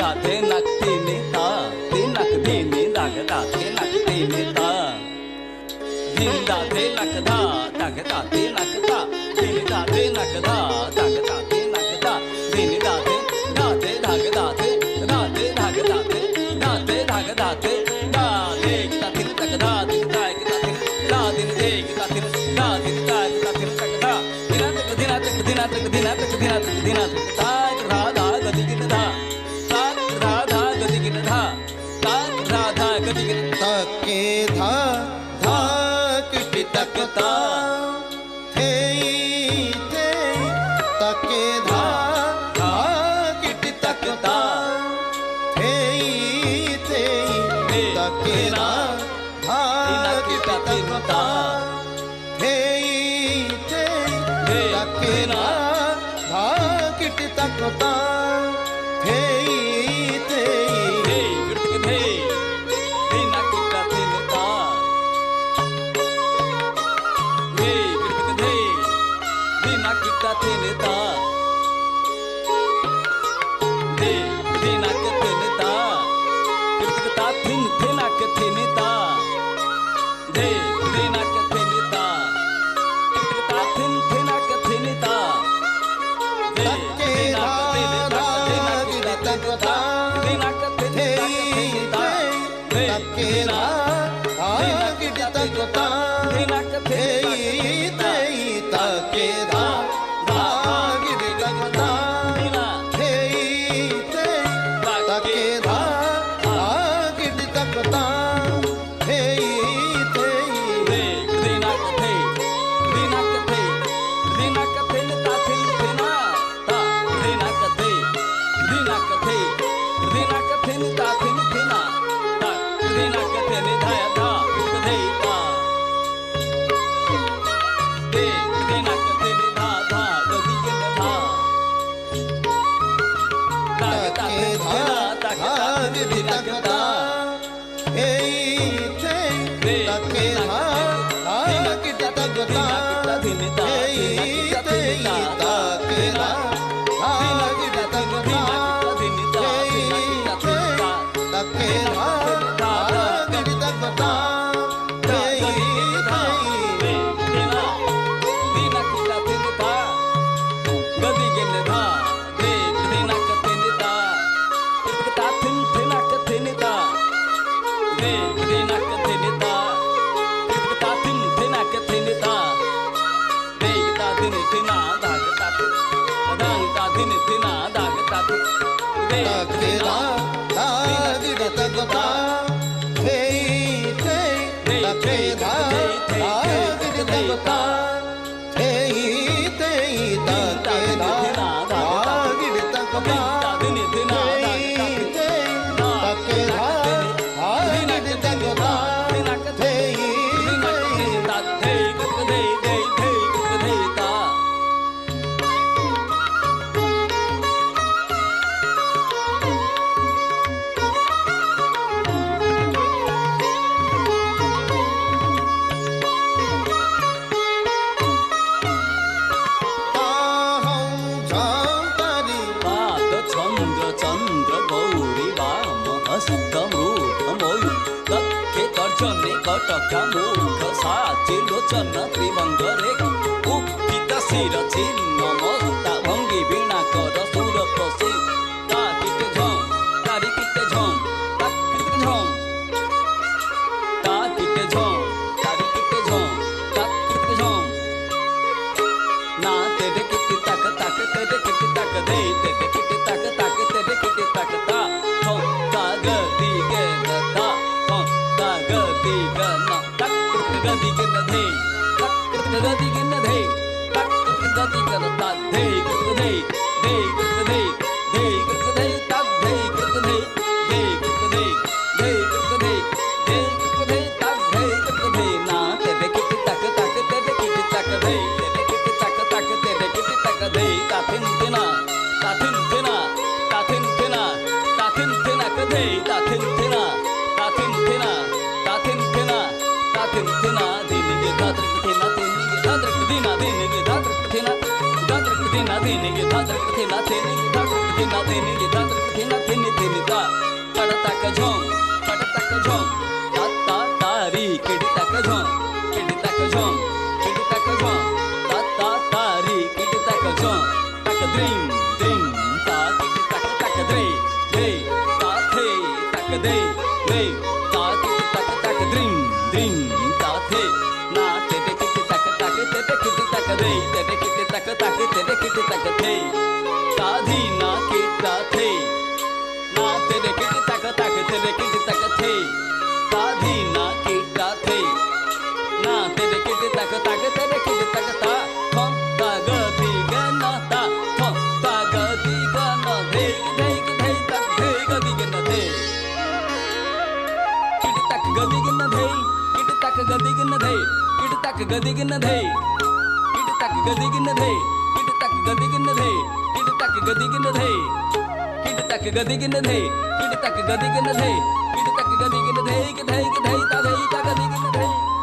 धा थे नक धीनी धा धी नक धीनी धाग धा थे नक धीनी धा धिन धा थे नक धा धाग धा थे नक धा धिन धा थे नक धा धाग धा थे नक धा धिन धा थे धाग धा थे धाग धा थे धा धाग धा थे धा दे गिता थिन तक धा दिन धा गिता थिन धा दिन दे गिता थिन धा दिन धा गिता थिन तक धा दिना तक दिना तक दिना तक दिना तक दिना तक दिना तक धा धा धा गति गित धा धा धा धा गति गित धा धा धा धा गति गित तके धा धा किट तक ता थे थे तके धा धा किट तक ता थे थे तके धा धा किट तक ता थे थे तके धा धा किट तक ता थे थे Dina thene ge tha tak thena thene ge tha tak thena thene ge tha tak thena thene thene ta pada tak jhom ta ta tari kidi tak jhom ta ta tari kidi tak jhom tak dream ta kidi tak dre ta the tak de ta kidi tak dream ta the na te de kidi tak te de kidi tak de te de kidi tak te de kidi tak the ta dhi na ki ta the na te de kidi tak te de kidi tak the ta dhi na ki ta the na te de kidi tak te de kidi tak ta thom ta ga di ga na ta thom ta ga di ga na de tak de ga di ga na de kidi tak ga di ga na de kidi tak ga di ga na de kidi tak ga di ga na de kidi tak ga di ga na de kidi tak ga di ga na de kidi tak ga di ga na de kidi tak ga di ga na de kidi tak ga di ga na de kidi tak ga di ga na de ki ta ga di ga na de